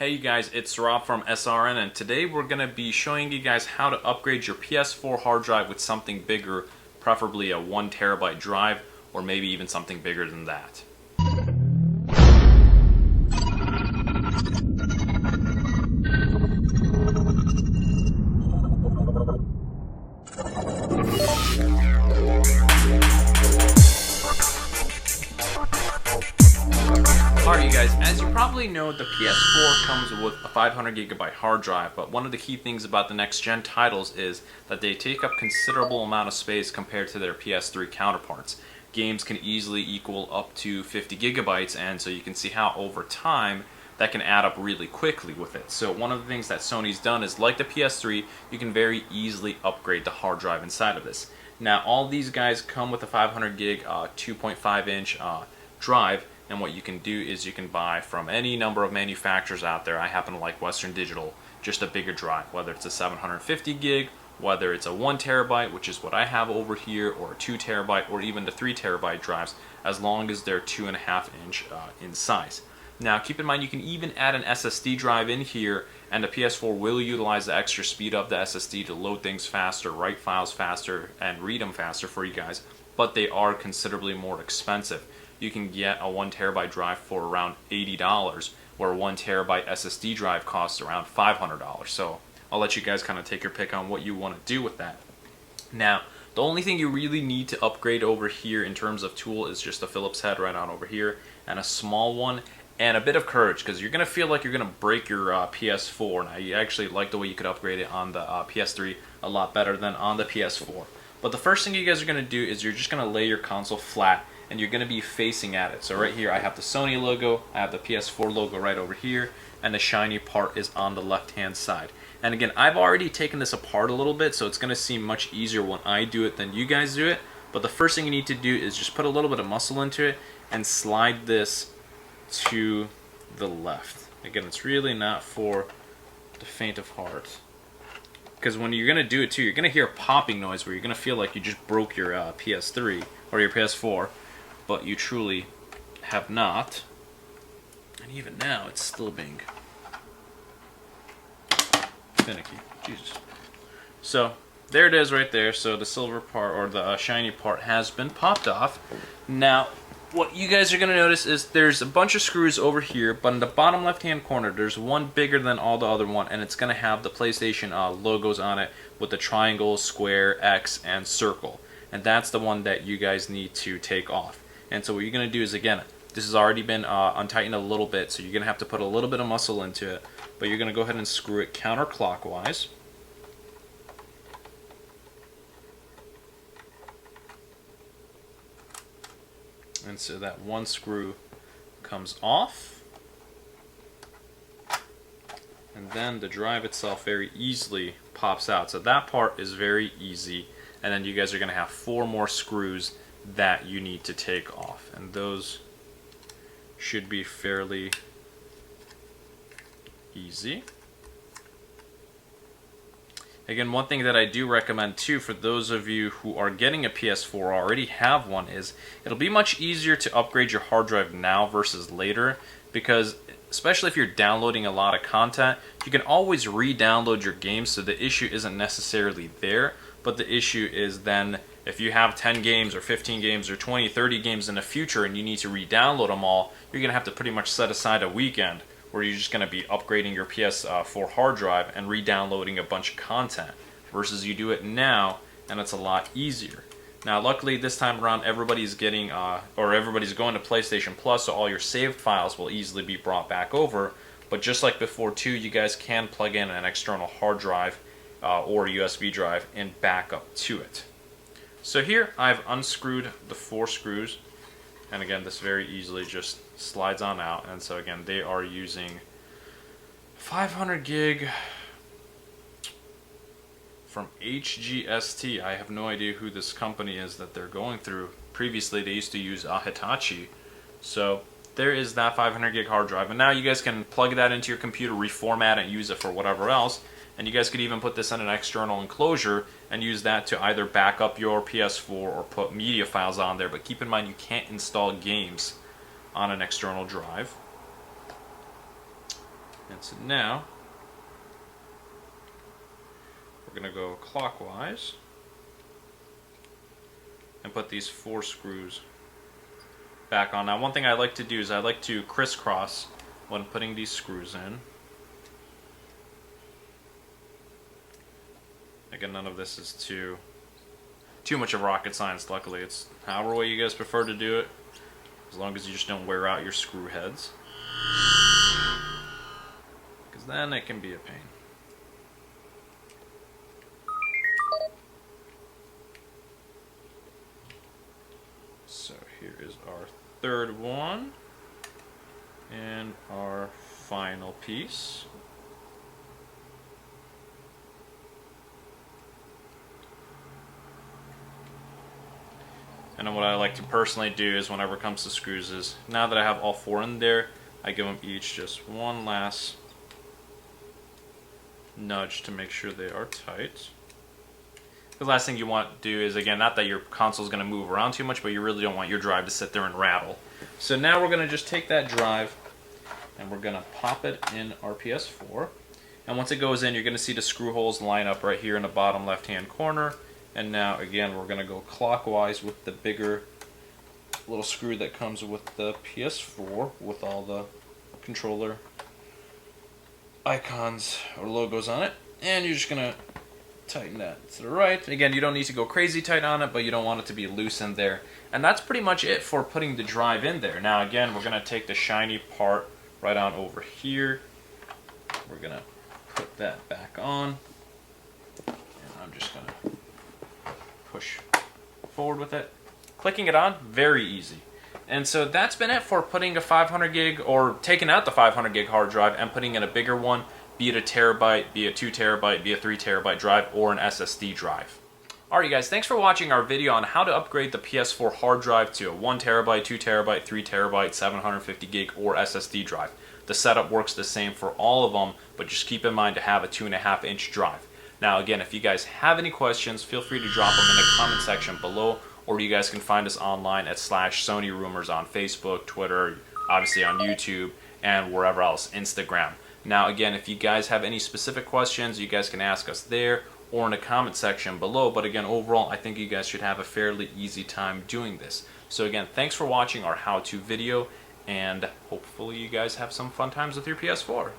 Hey you guys, it's Rob from SRN, and today we're going to be showing you guys how to upgrade your PS4 hard drive with something bigger, preferably a 1 TB drive, or maybe even something bigger than that. Alright you guys, as you probably know, the PS4 comes with a 500 GB hard drive, but one of the key things about the next gen titles is that they take up considerable amount of space compared to their PS3 counterparts. Games can easily equal up to 50 GB, and so you can see how over time that can add up really quickly with it. So one of the things that Sony's done is, like the PS3, you can very easily upgrade the hard drive inside of this. Now all these guys come with a 500 gig 2.5 inch drive. And what you can do is you can buy from any number of manufacturers out there. I happen to like Western Digital, just a bigger drive, whether it's a 750 gig, whether it's a 1 TB, which is what I have over here, or a 2 TB, or even the 3 TB drives, as long as they're 2.5 inch in size. Now keep in mind you can even add an SSD drive in here, and the PS4 will utilize the extra speed of the SSD to load things faster, write files faster, and read them faster for you guys, but they are considerably more expensive. You can get a 1 TB drive for around $80, where a 1 TB SSD drive costs around $500. So I'll let you guys kind of take your pick on what you want to do with that. Now, the only thing you really need to upgrade over here in terms of tool is just a Phillips head right on over here, and a small one, and a bit of courage, because you're going to feel like you're going to break your PS4. Now, you actually like the way you could upgrade it on the PS3 a lot better than on the PS4. But the first thing you guys are going to do is you're just going to lay your console flat, and you're going to be facing at it. So right here I have the Sony logo, I have the PS4 logo right over here, and the shiny part is on the left hand side. And again, I've already taken this apart a little bit, so it's going to seem much easier when I do it than you guys do it. But the first thing you need to do is just put a little bit of muscle into it and slide this to the left. Again, it's really not for the faint of heart, because when you're going to do it too, you're going to hear a popping noise where you're going to feel like you just broke your PS3 or your PS4. But you truly have not. And even now, it's still being finicky. Jesus. So, there it is right there. So the silver part, or the shiny part, has been popped off. Now, what you guys are going to notice is there's a bunch of screws over here, but in the bottom left-hand corner, there's one bigger than all the other one, and it's going to have the PlayStation logos on it with the triangle, square, X, and circle. And that's the one that you guys need to take off. And so what you're going to do is, again, this has already been untightened a little bit, so you're going to have to put a little bit of muscle into it. But you're going to go ahead and screw it counterclockwise. And so that one screw comes off. And then the drive itself very easily pops out. So that part is very easy. And then you guys are going to have 4 more screws that you need to take off, and those should be fairly easy. Again, one thing that I do recommend too, for those of you who are getting a PS4 or already have one, is it'll be much easier to upgrade your hard drive now versus later, because especially if you're downloading a lot of content, you can always re-download your games, so the issue isn't necessarily there. But the issue is then if you have 10 games or 15 games or 20, 30 games in the future and you need to re-download them all, you're going to have to pretty much set aside a weekend where you're just going to be upgrading your PS4 hard drive and re-downloading a bunch of content, versus you do it now and it's a lot easier. Now luckily this time around everybody's getting everybody's going to PlayStation Plus, so all your saved files will easily be brought back over. But just like before too, you guys can plug in an external hard drive or USB drive and back up to it. So here I've unscrewed the 4 screws, and again this very easily just slides on out. And so again, they are using 500 gig from HGST. I have no idea who this company is that they're going through. Previously they used to use Hitachi. So there is that 500 gig hard drive, and now you guys can plug that into your computer, reformat it, and use it for whatever else. And you guys could even put this in an external enclosure and use that to either back up your PS4 or put media files on there. But keep in mind, you can't install games on an external drive. And so now we're going to go clockwise and put these 4 screws back on. Now one thing I like to do is I like to crisscross when putting these screws in. Again, none of this is too much of rocket science, luckily. It's however way you guys prefer to do it, as long as you just don't wear out your screw heads, because then it can be a pain. So here is our third one and our final piece. And then what I like to personally do is, whenever it comes to screws, is now that I have all 4 in there, I give them each just one last nudge to make sure they are tight. The last thing you want to do is, again, not that your console is going to move around too much, but you really don't want your drive to sit there and rattle. So now we're going to just take that drive and we're going to pop it in our PS4. And once it goes in, you're going to see the screw holes line up right here in the bottom left-hand corner. And now, again, we're going to go clockwise with the bigger little screw that comes with the PS4 with all the controller icons or logos on it. And you're just going to tighten that to the right. Again, you don't need to go crazy tight on it, but you don't want it to be loose in there. And that's pretty much it for putting the drive in there. Now, again, we're going to take the shiny part right on over here. We're going to put that back on. And I'm just going to push forward with it. Clicking it on, very easy. And so that's been it for putting a 500 gig, or taking out the 500 gig hard drive and putting in a bigger one, be it a terabyte, be it 2 terabyte, be it a 3 terabyte drive, or an SSD drive. Alright guys, thanks for watching our video on how to upgrade the PS4 hard drive to a 1 terabyte, 2 terabyte, 3 terabyte, 750 gig, or SSD drive. The setup works the same for all of them, but just keep in mind to have a 2.5 inch drive. Now again, if you guys have any questions, feel free to drop them in the comment section below, or you guys can find us online at /SonyRumors on Facebook, Twitter, obviously on YouTube, and wherever else, Instagram. Now again, if you guys have any specific questions, you guys can ask us there or in the comment section below. But again, overall, I think you guys should have a fairly easy time doing this. So again, thanks for watching our how-to video, and hopefully you guys have some fun times with your PS4.